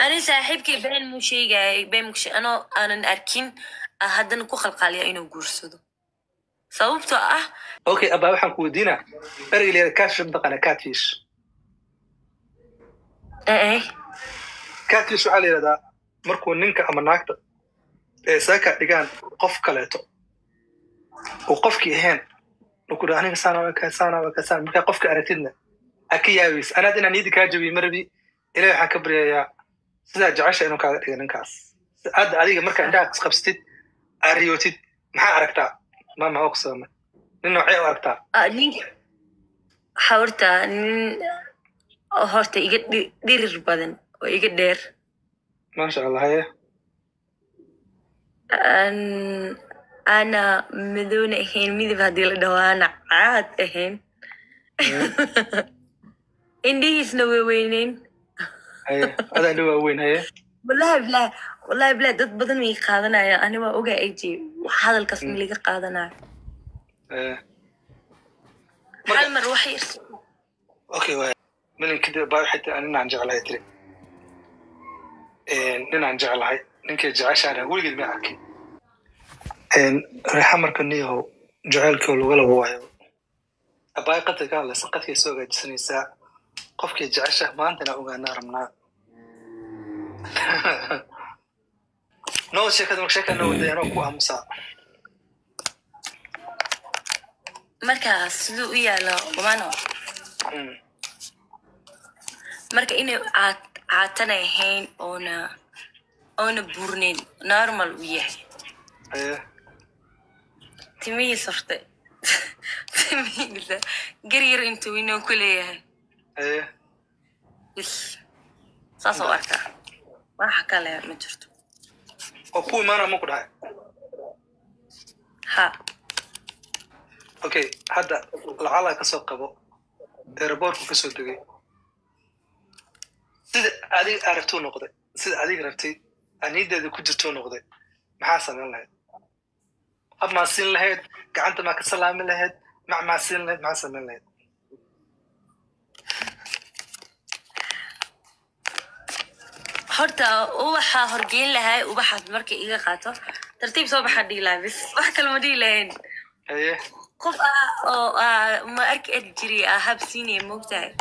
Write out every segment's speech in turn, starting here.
أنا صاحبكي بين مو شيء جاي بين مش أنا أركين هذا نكو خلق عليه إنه جورسده صوبته أوكي أبا وحن كودينا أرجع كاتش مدقنا كاتفيش إيه كاتفيش على هذا مركو نينك أما ناكت ساكا دجان قف كلاته وقفك هين نقول أنا كسانا وكسانا مركا قفك أرتدنا أكيد أنا دينا نيدي كاجبي مربي إلى حكبر يا سيدا جعش إنه كنكاس هذا عليك مركا عندك قبستي أريوتي ما أركتا ما هو قصامة إنه عيو أركتا نيك حاورتا هورتا يجد دير بدن ويجد دير ما شاء الله هي أنا مدون هين ميدي بهدي الدوانا عاد هين إندي يسنوي وينين هي هذا اللي هو وين هي والله بلا دد بدن مي قادنا أنا ما أوجا أجي وهذا القسم اللي قادنا هل مروح يرسل أوكي واي من كده باي حتى أنا نرجع لها تري نرجع لها نك جعش أنا أقول قل ما أحكي ريح مرك النيه جعل كل ولا هو أباي قد قال سقط في سوق جسني ساعة قفك جعشه ما عندنا أوجا نار منا نو شكل نو ده أنا كوا مسا marka sidoo u yaalo wamaano marka inay caatana ahayn oona burneyn normal u yahay timihii safte timihii garyar intuu inoo ku leeyahay bis saas oo arkaa waxa kale ma jirto oo ku imaana ma ku dhahay ha okay hadda lacala ka soo qabo airport ku soo degay sida adiga aragto noqday sida adiga rabtay aniideeda ku jirto noqday maxaa sameyn lahayd ama siin lahayd gacanta ma ka salaami lahayd ma siin lahayd maxaa sameyn lahayd horta waxa horgeyn lahay ubaxa markay iga qaato tartiib soo baxa dhilaa bis wax kale ma dhilayn qof ما أركض جري أحبسيني مقطع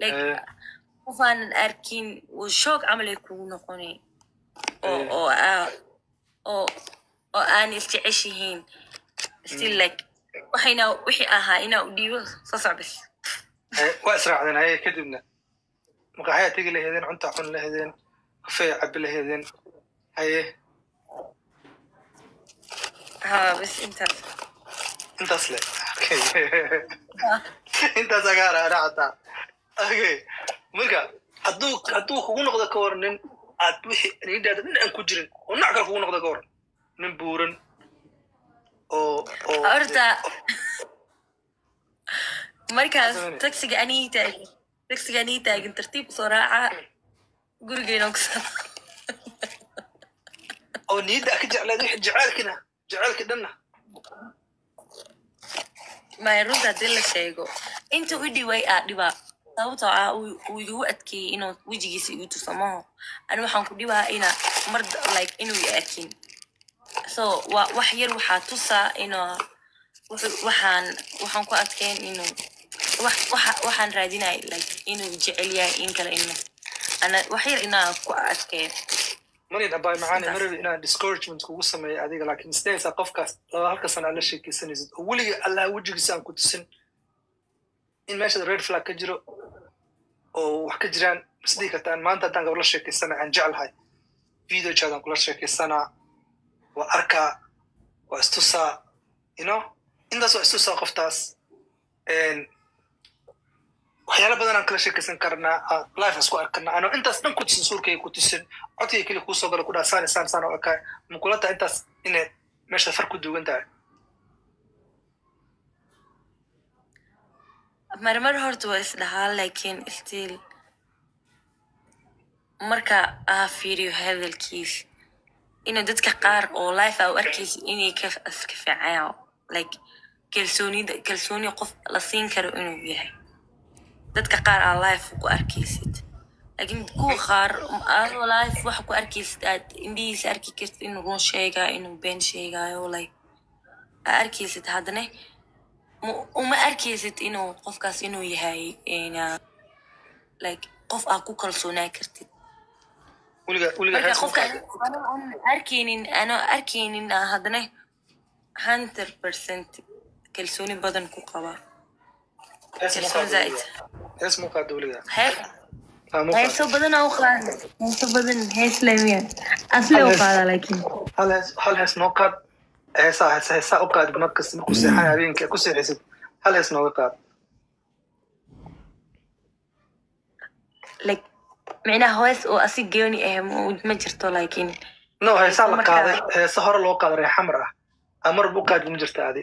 like وفان أركين وشوك عمل يكون قني أو أنا استعيشين still like وحي هنا وديو صعب بس وأسرع عن هاي كدبنا مقاحية تيجي لهذين عنتا عن لهذين كفاية عب لهذين هاي ها بس انت أصلي اوكي انت سكارة انا عطا اوكي مركا هدو كوغو نقدا كورنين اد وخي نيداد من ان كجيرين او نعكل كوغو نقدا كورن نين بورن او أرتا مركز تاكسي أني تاج ترتيب صراحة قرقي نقص أو نيدا كجعل ذي جعلك دنا ما يرد هذا الشيء أنت ودي دبا صوتها ويوقتكي إنه ويجي يسوي تسمعه أنا ما حنقول دبا إنا مرد like إنه يأكل so وحير وحاتوسا إنه وحن كأتكين إنه وحن رادينا like إنه جعليا إن كلا إنه أنا وحير إنه كأتكين مريض أباي معاني مريض إنه discouragement كوسمة أديك لكن استنسى قفكاس لو هالكسر على شيء كسنيز ولي الله وجهك سان كنت سن إن ماشي الريد فلاج كجرو أو حكجران صديقة ما أنت تان قبل شيء كسنة عن جعل هاي فيديو جادن قبل شيء كسنة وأركا واستوسا you know إن ده سو استوسا قفتاس إن waxyaalo badan aan kala sheekaysan karnaa live isku arkana ano intaas dhan ku tisin suurkay ku tisin codkay kali ku soo galo ku dhaasaan saan oo ka mukulata intaas inay meesha far ku duwan tahay marmar horta waa isdhahaa laakiin still marka fiiriyo hadalkiis inuu dadka qaar oo live ah u arkaysa inay ka fiicayaan like kalsooni qof la siin karo inuu yahay dadka qaar aan live ku arkaysid laakiin kuwa qaar adoo life waxa ku arkaysid aad indhihiisa arki kartid inuu run sheegaa inuu been sheegaayo like aa arkaysid haddana uma arkaysid inuu qofkaas inuu yahay like qof aa ku kalsoonaa kartid marka qofka arkaynin haddana 100% kalsooni badan ku qabaa kalsooni zaaid hees muuqaad weliga heeso badan oo qaad heeso badan hees leemiya asle u qaada laakiin hal hees noo qaad heesaa u qaad markasta markuu seexan habeenkii ku seexaysid hal hees nooga qaad like micnaha hees oo asi gooni ah ma jirto laakiin no heesaa la qaaday heesa hore loo qaaday reer xamar ah amar buu qaad ma jirta adi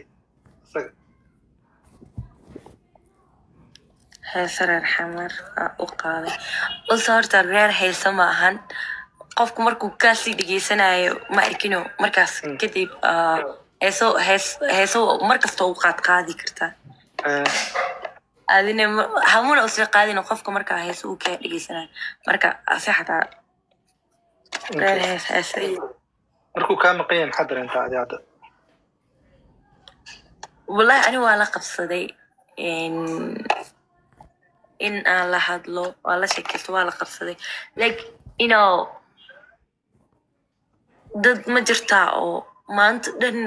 heesa reer xamar u qaaday usa horta reer heesa ma ahan qofku markuu kaasii dhegeysanayo ma arkino markaas kadib heeso markasta u qaadi kartaa adina hamuna usii qaadin qofka markaa heeso uu kaa dhegeysanayo marka ase xataa reer heesa markuu kaa maqan yahay maxaa dareentaa adi hadda wallahi ani waa la qabsaday in aan la hadlo waa la sheekaysto waa la qabsaday like dad ma jirtaa oo maanta dhan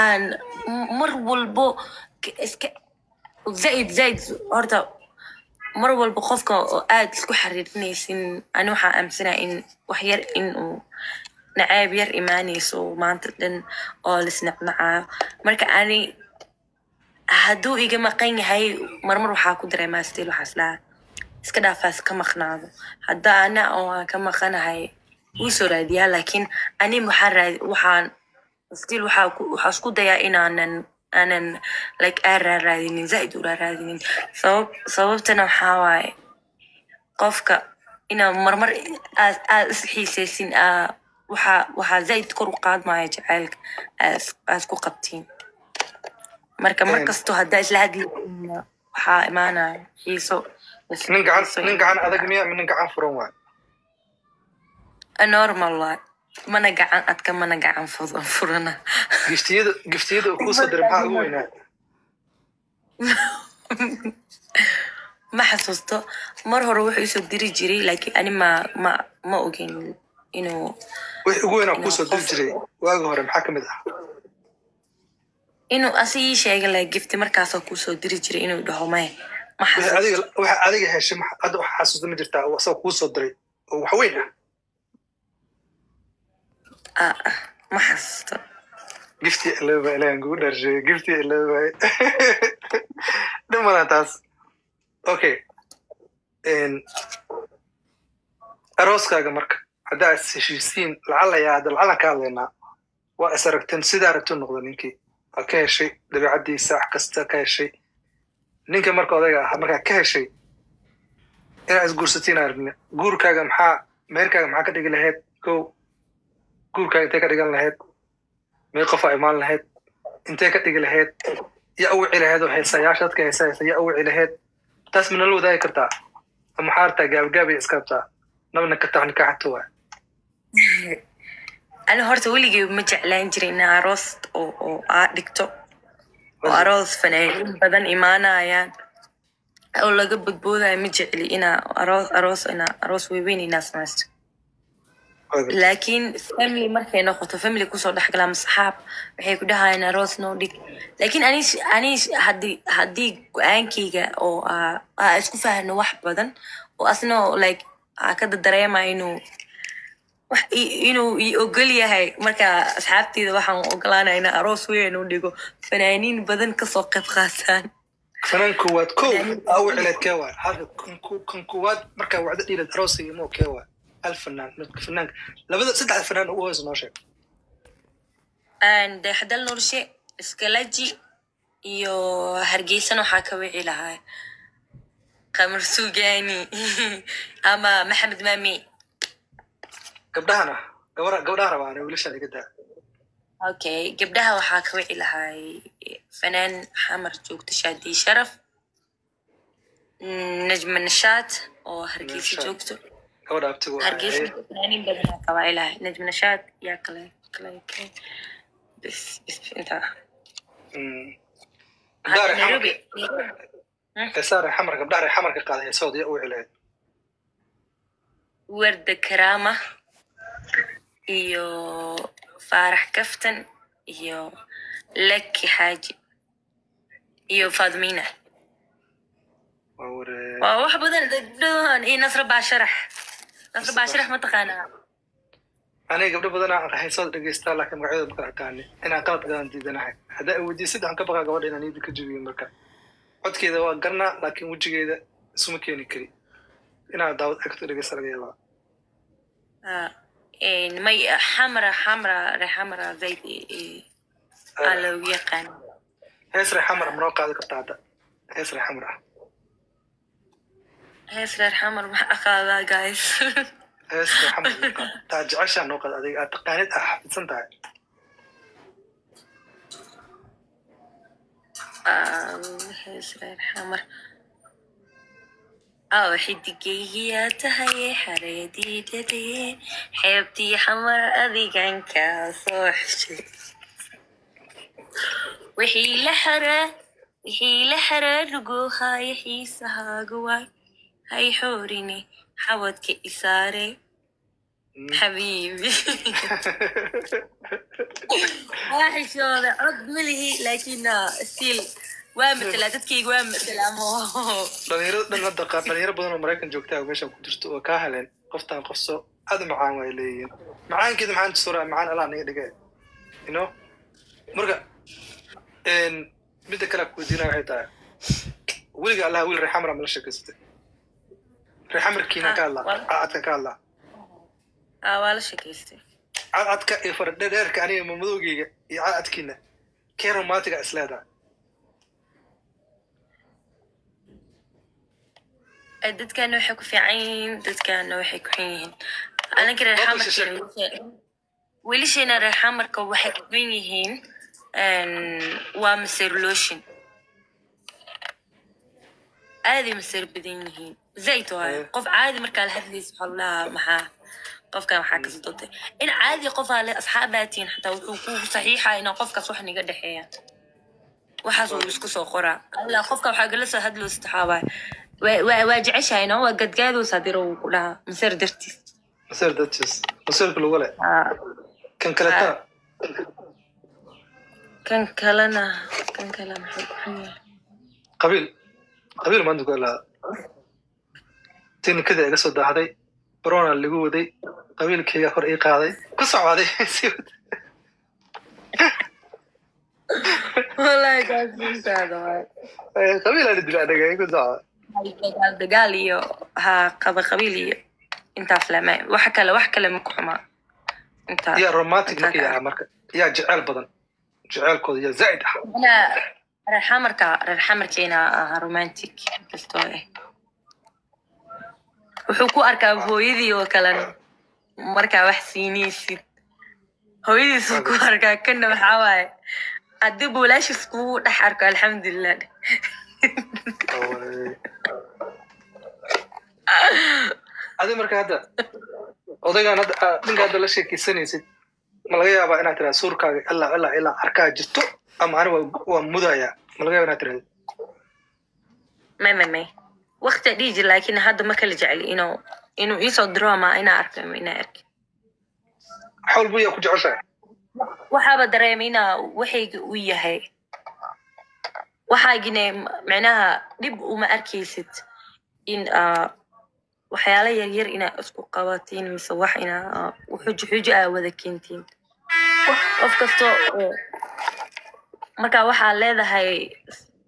aan mar walbo iska zaaid horta mar walba qofka oo aad isku xariirinaysin ani waxaa aaminsanaa in wax yar in uu nacaab yar imaanayso maanta dhan oo lisnacnacaayo marka ani hadduu iga maqan yahay marmar waxaa ku dareemaa stiil waxaas lahaa iska dhaafaas ka maqnaado hadda ana oo aan ka maqanahay wuu soo raadiyaa laakiin ani waxaan stiil waxaa isku dayaa inaanan like raadinin zaaid u raadinin sababtana waxaa waaye qofka inaa marmar aad isxiisaysin waxaa zaaid kor u qaadmaya jacaylka aad isku qabtiin marka markasto haddaa isla hadli waxaa imaanaya xiiso nin gacan adag miya nin gacan furan waay normal waay mana gacan adka mana gacan furana giftiyada kuusoo diray maxaa ugu weynaa ma xasuusto mar hore wuxuu isoo diri jiray laakiin ani ma ogeyn inuu wix ugu weynaa kuusoo diri jiray waagi hore maxaa kamid ah inuu asi ii sheega la gifti markaasoo kusoo diri jiray inuu dhaho maya ma waxa adiga heshay hadda waxa xasuusta ma jirtaa asagoo kuusoo diray oo wax weyn ah ma xasuusto gifti ilaba ilaan kugu dharshay gifti ilaba dhimana taas okay arooskaaga marka haddaa is heshiisiin lacala ka hadlaynaa waa is aragteen sidaa aragto noqda ninkii ka heshay dabeecadiisa wax kasta ka heshay ninka marka odayga ah markaa ka heshay inaa isguursatiin aragna guurkaaga meherkaaga maxaa ka dhigi lahayd kow guurkaaga intee ka dhigan lahayd mee qofa imaan lahayd intee ka dhigi lahayd yaa u wici lahayd oo heesayaashaad ka heesa yaa u wici lahayd taas ma nala wadaagi kartaa ama maxaa artaa gaabgaabay iska rabtaa nabna ka tax nikaaxato waa ani horta weligay ma jeclaan jiray in aroos oo aad dhigto oo aroos fanaanin badan imaanayaan oo laga badboodayo ma jecli inaa aroos weyn inaa samaysto laakiin family markay noqoto family kusoo dhexgalaa masaxaab waxay ku dhahayaan aroos noo dhig laakiin ani haddii go-aankayga oo isku fahno wax badan oo asna like ka dareemaya inuu ii ogol yahay marka asxaabteyda waxaan ogolaanaya in aroos weyn u dhigo fanaaniin badan kasoo qayb qaataan fanaan koowaad kow awicileed kee waay kan koowaad markaa wacdo dhiilad aroosiga imoo kee waay hal fanaanka labada saddexda fanaan ugu hoos noo sheeg dayaxdal nurshe iskalaji iyo hargeysan waxaa ka wici lahaa qamar sugaani ama maxamed maami gabdhaha rabaan wiilashaan iga daa okay gabdhaha waxaa ka wici lahay fanaan xamar joogto shaadi sharaf نجم النشاط أو هرقيس جوكتو gabadha abtigu هرقيس يعني بدنا قواعلها نجم النشاط يا كلاي بس انت نيروبي كسار حمر gabdhaha xamar ka qaaday Saudi u cileed ورد كرامة iyo faarax kaftan iyo laki xaaji iyo fadmina waa wax badan dadhan iyo nasra baasharax ma taqaanaa aniga gabdho badan aan qaxayso dhageystaa laakiin magacyada ma kala aqaani inaan qalad gadan diidanahay hadaa weydiisid aan ka baqaa gabadha inaan idin ka jabiyo marka codkeeda waa garnaa laakiin wejigeeda isuma keeni kari inaad daawad agto dhegeysta laga yaabaa may xamra zayd على ويقان هسر حمر مروقة هذا كتاعته هسر حمر هسر حمر ما أخذها جايز هسر حمر تاج عشان نوقد هذه التقانيد سنتها هسر حمر حدقية تهي حريدي تدي حبتي حمر أذي عنك صحتي وحي لحرة لقوها يحيسها قواي هاي حوريني حوضك إساري حبيبي واحد شو هذا عض ملهي لكن ستيل وامثل تدكي وامثل dhalinyaro badan oo Mareykan joogtaa meesha ku jirto oo ka heleen qoftaan qofso aad macaan way leeyihiin macaankeedu maxaan tusura macaan Allah naga dhigay marka mid kale ku diinaa waxay tahay wiliga Allah wiil raxamra ma la sheekaystay raxamarkiina ka Allah aadka ka Allah waa la sheekaystay aadka ee fardheerka aniga madowgiga iyo aadkiina kee romantiga islaada dadkan waxay ku fiican dadkan waxay ku xiyeen anaga raxamarka wiilashina raxamarka waxay ku badan yihiin waa masirlooshin aadi masir badan yihiin zayd waa qof caadi marka la hadlayso wallaah maxaa qofkan waxa ka soo in caadi qof aan asxaabatiin xataa wuxuu ku saxiixa in qofkaas wax niga dhaxeeya waxaas uu isku soo qoraa alla qofka waxa gal soo hadlo saxaabay واجعشها إنه وقد قادوا صدروا كلها مسير درتيس مسير كله ولا كان كلتا كان كلنا قبيل ما عندك ولا تين كذا قصة ده هذي برونا اللي جوا دي قبيل كي آخر إيه قاضي قصة هذي والله قاعد هذا قبيل اللي دلوقتي جاي قصة dagaal iyo ha qaba qabiil iyo intaas lama waxa kale ma ku xuma inta ya romantic marka ya jacayl badan jacaylkooda ya zaid ana raxamarkeena romantic kasto wuxuu ku arkaa hooyadii oo kale marka wax siinaysid hooyadiisu ku arkaa kana waxa waaye hadii boolaash isku dhax arko alxamdulillah adi marka hadda odaygan hadda ninka hadda la sheekaysanaysid ma laga yaabaa inaad tiraahdo suurkaaga ilaa arkaa jirto ama ani waa mudaya ma laga yaabaa inaad tiraahdo may waqti dhiji laakiin hadda ma kala jecel inuu isoo diro ama inaa arko ama inaa arki xawl buu yaa ku jeceshahay waxaaba dareemay inaa waxayga u yahay waxaagina macnaha dhib uma arkaysid in waxyaala yaryar inaa isku qabatiin mise wax inaa xujo aa wada keentiin qof kasto marka waxaa leedahay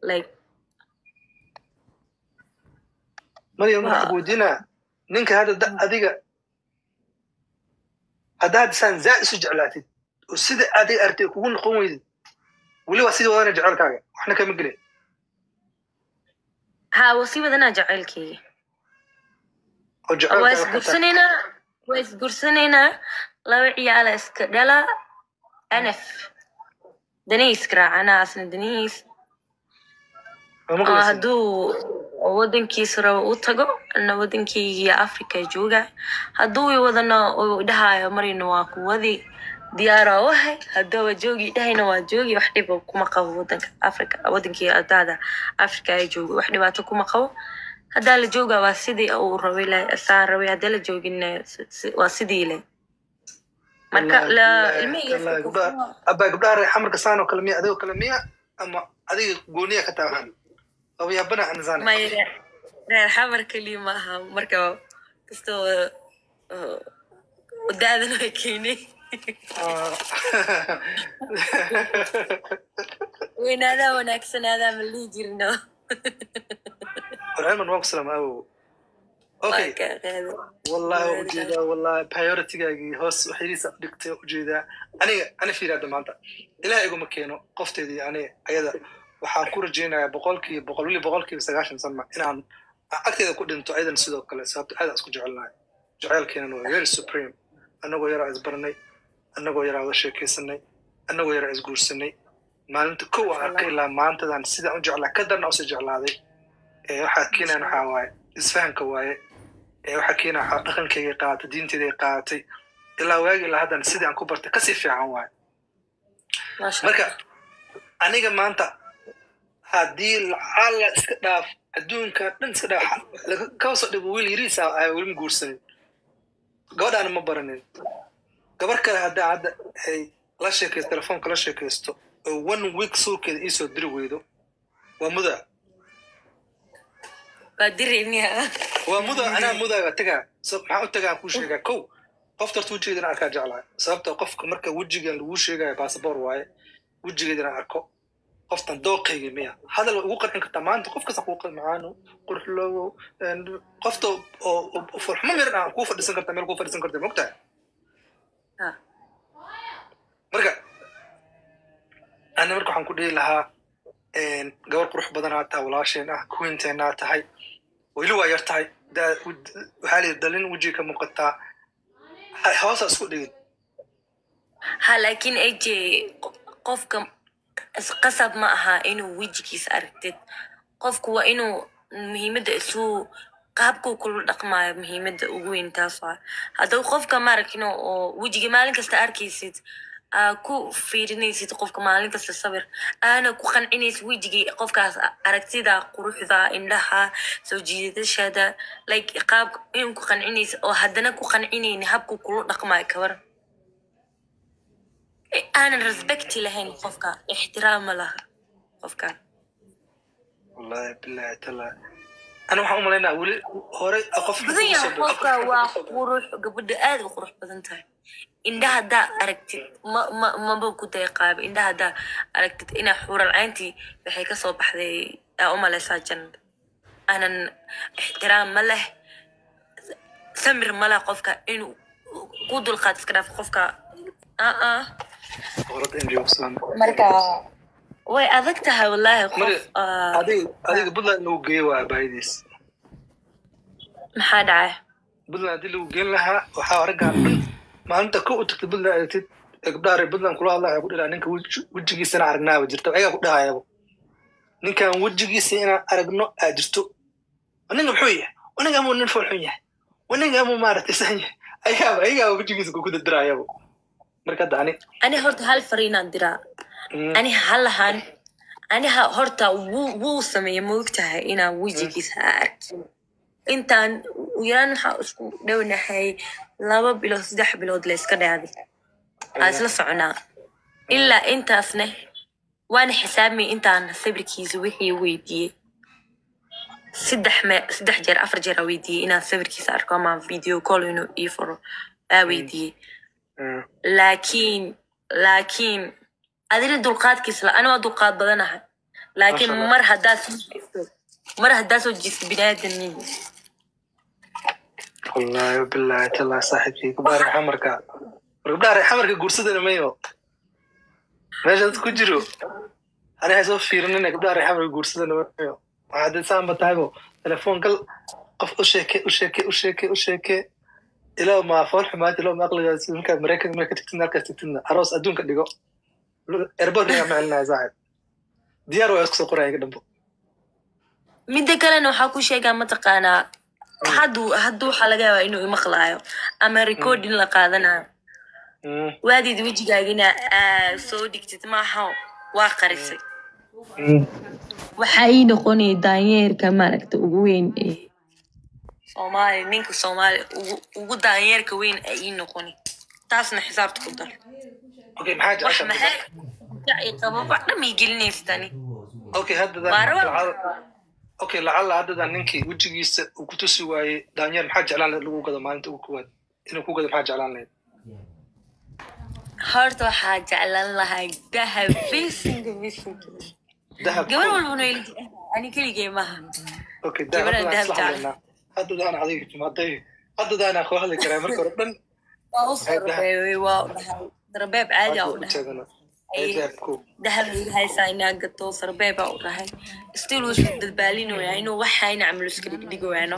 like Maryam waxaan weydiinaa ninka hadda adiga haddaad saan zaad isu jeclaatid oo sida adiga artay kugu noqon weydid weliba sidii wadana jecelkaaga waxna kama gelin wasii wadanaa jecelkii واسقرسنينا لو عيالة اسكدلا أنف دنيس كرا أنا أصلا دنيس هدو oo wadankiisa rabo u tago ana wadankayga Afrika jooga hadduu wadana oo dhahayo marina waa kuwadi diyaara wahay haddaba joogi dhahayna waa joogi wax dhib kuma qabo wadanka Afrika wadankii ardada Afrika ay joogo wax dhibaato kuma qabo hadda la jooga waa sidii uu rabay la asaar rabay hadda la joogin waa sidii le marka la ilmihiisa abba gabdhaha xamarka saan oo kale miya adoo kale miya ama adiga gooniya ka taahan oo yaabana anzaan ma reer xamar kali ma aha marka kasto wadaadan way keenay وينادا وناكسن هذا من اللي جرنا العلم الوقت سلام اوكي والله وجيدا والله بايورتيغاغي هوس وحيريسا دغتay ujeeda aniga fiirada maanta ilaahay igu makeeno qofteedii ayada waxaan ku rajeynayaa boqolkiiba 90 sano inaan agteeda ku dhinto aydan sidoo kale sababta aad isku jecelnahay jecelkeena waa very supreme anagoo yar is barnay anagoo yar wada sheekaysanay anagoo yar is guursanay maalinta kow arkay ilaa maantadan sida u jeclaa ka darna u soo jeclaaday waxa keenan waxa waaye isfahanka waaye waxa keenan dhaqankayga qaatay diintayda qaatay ilaa waagi ilaa hadan sida aan ku bartay kasi fiican waaye marka aniga maanta haddii alla iska dhaaf adduunka dhan iska dhaaf ka soo dhibo wiil yariisa ay weli guursanay gabadhaan ma baranin gabar kale hadda ay la sheekaysto telefoonka la sheekaysto 1 week suukeeda isoo diri weydo waa muda badiriniya waa muda ana mudaga taga soo maxaa u tagaa ku sheegaa kow qofta tuujeedana arkaa jeclaa sababta qofka marka wajiga lagu sheegayo passport waaye wajigeedana arko qoftan dooqayga miya hadal ugu qancin kartaa maanta qof kasta ku qancaano qurux loogo qofta oo farxmo mir aan ku fadhiisan kartaa meel ku fadhiisan kartaa mogtahay marka أنا مركو حنقول لها gabar qurux badan aad tahay walaasheen ah kuwinteena tahay weli waa yar tahay waxaa la dalin wajiga ka muuqataa hoos isku dhigin ha laakiin eje qofka qasab ma aha inuu wajigiisa aragtid qofku waa inuu muhiimada isu qaabku kula dhaqmaayo muhiimada ugu weyn taas waa hadduu qofka ma arkin oo wajiga maalin kasta arkaysid ku fiirinaysid qofka maalin kasta sabir ana ku qancinaysid wajigii qofkaas aragtida quruxda indhaha soo jiidashada like qaab in ku qancinaysid oo haddana ku qancinayni habku kula dhaqmaayo kabar أنا respect لهين قفكا احترام لها قفكا والله بالله تلا أنا وحوم لنا أقول هوري أقف بدي قفكا وقروح قبل آد وقروح بدنتها إن ده هدا أركت ما بقول تيقاب إن ده هدا أركت إن حور العينتي بحيك صباح ذي أملا ساجن أنا احترام مله ثمر ملا قفكا إنه قود القادس كده في قفكا غلط إنجي وصلنا مركا way adag tahay wallahi qof adiga Puntland uu geeyo baydis maxaa dhacay Puntland hadii lagu geen lahaa waxaa aragaa maalinta ku tagtay Puntland aadtid gabdhaha Puntland kula hadlaya ku dhilaa ninka wajigiisana aragnaa jirto ayaga ku dhahayaba ninkan wajigiisa inaan aragno aad jirto aniga muxuu yahay aniga ma nin fuulxun yahay aniga ma maartay san yahay ayaga wajigiisa ku dadiraayaba marka dani ani horta hal fariinaan diraa ani halahan ani horta wuu sameeyay moogtahay inaan wajigiisa arki intaan yaraan waxa isku dhownahay 2 bilood 3 bilood la iska dhaaday asla soconaa ilaa intaasna waan xisaabmay intaan sawirkiisa wixii weydiiyay 3 jeer 4 jeer weydiiyay inaan sawirkiisa arko ama video call inuu ii furo weydiiyay laakiin adina dulqaadkiisa la ana dulqaad badanahay laakiin mar haddaa soo jiisto binaadamni wallahi billahi tala saaxiibkii kubaar xamarka guursadana mayo meesha ku jiro ana soo fiirinay kubaar xamarka guursadana mayo waxa saamba taaybo telefoon gal qof u sheeke ilaa ma farx ma ilaa ma aqligaas marka Mareykanka marka tagtina aroos adduunka dhigo airport ma macna zaahid diyaar waa isku soo qoraya dambo midda kalena waxaa ku sheegaa mataqaanaa hadduu waxaa laga yaabaa inuu imaqlaayo ama recording la qaadanayo waadid wejigaagina soo dhigtid maaha waa qarisay waxaa ii noqonaya daanyeerka maaragta ugu weyn ee soomaali ninka soomaali ugu daanyeerka weyn ay ii noqoni taasna xisaabta ku dar okay maxaa qabo wax dhamay gelinaystani okay hadda okay lacala hadda ninkii wejigiisa uu ku tusi waayey daanyeer maxaa jeclaan lagu gado maalinta ugu koowaad inuu ku gado maxaa jeclaan lahayd horta waxaa jeclaan lahaa dahab bisinka gabar walbana ani keligay maaha okay dahab hadda adiga timaday hadda ku hadli karaa marka hore dhan waa darbeeb caadi u dhahay dahab haysaa inaa gato sarbeeb u dhahay still wuu isku dadbaalinoyaa inuu waxayna camlo iska dhigdhigoyaano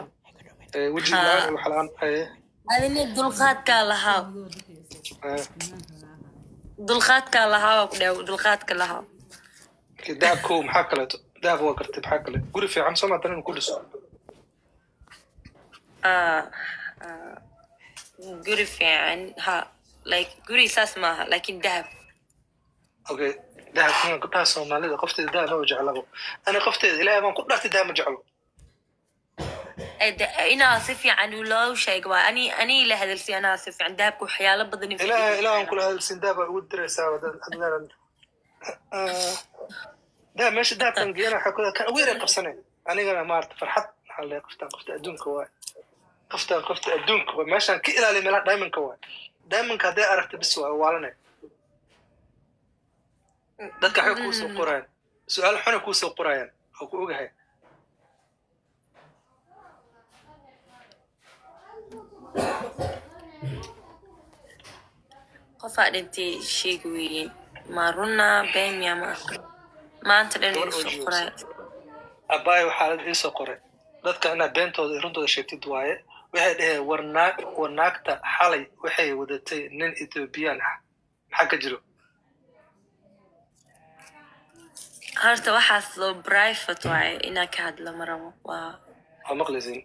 adina dulqaadkaa lahaa waa ku dhahay dulqaadka lahaa dahabko maxaa kaleeto dahab waa gartay maxaa kale guri fiican soo maatan inuu ku dhiso guri fiican ha like guri saas maaha laakiin dahab okay dahab kan gabdhaha soomaalida qofteeda dahab ma jeclabo ana qofteeda ilaahay baan ku dhaartay dahab ma jeclo inaa si fiican loo sheego waa ani la hadalsi anaa si fiican dahabka waxyaalo badan ilaahan kula hadalsin dahab ugu diraysaa adnaan dahab meesha dahabkan geena waxaa ku ka weeray qabsanay anigana maarta farxad maxaa leeyahay qofta adduunka waa qofta adduunka waa meeshaan ka ilaaliyo meelaha diamondka waa diamondka hadday aragta bis waa waalanay dadka waxay kuu soo qorayaan su-aal xuna kuu soo qorayaan oo ku ogahay qofaa dhintay sheegi weeyeen ma runa beemiya maanta dhan isoo qoray abaay waxaa ii soo qoray dadka inaad beentooda iyo runtooda sheegtid waaye waxay dhaheen warnaagta xalay waxay wadatay nin ethoobiyan ah maxaa ka jiro horta waxaas loo private waaye inaa ka hadla ma rabo waa maqlaysin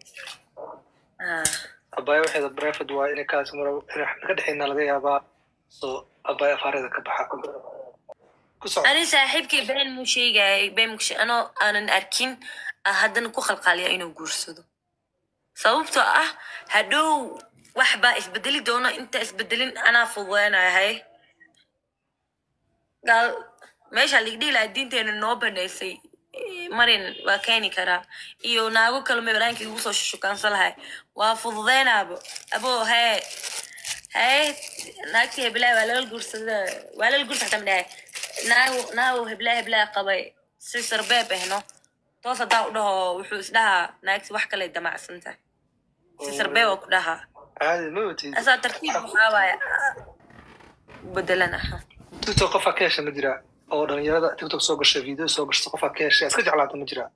abaay waxayda private waaye inay kaas ma rabo in ka dhexeynaa laga yaabaa soo abaay afaareda ka baxa ani saaxiibkii been muu sheegayay been anoo aanan arkin haddana ku khalqaaliya inuu guursado sababtoo ah hadhow wax baa isbedeli doona inta isbedelin anaa fududeynayahay gaal meesha ligdhihi lahaa diinteena noo banaysay marin waa keeni karaa iyo naago kale mebaraanka igu soo shushukaansan lahay waa fududeynaabo aboo hee naagtii heblaha waa lala guursada xataa madhahay naago heblaha qabay si sarbeeb ahno toos haddaa u dhaho wuxuu isdhahaa naagti wax kale damacsan tahay si sarbeeb oo ku dhahaa asaa tartiib waxaa waaya bedelan aha tiktok qofaa ka hesha ma jiraa oo dhalinyarada tiktok soo gasha video soo gashta qofaa ka hesha iska jeclaata ma jiraa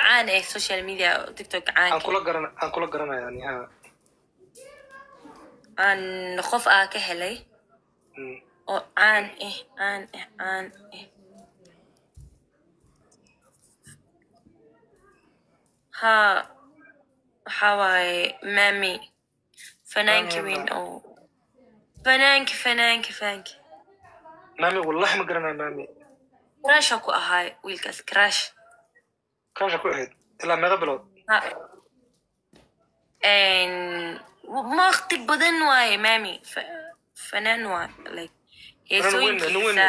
caan social media tiktok caan aan kula garanaya yani aan qof ka helay oo caan ha waxaa waaye mami fanaanki weyn oo fanaanki mami wallahi ma garanaya mami crasha ku ahaay wiilkaas crasha ku ahayd ilaa meeqa bilood waqti badan waaye mami fanaan waa like heesooyinkiisa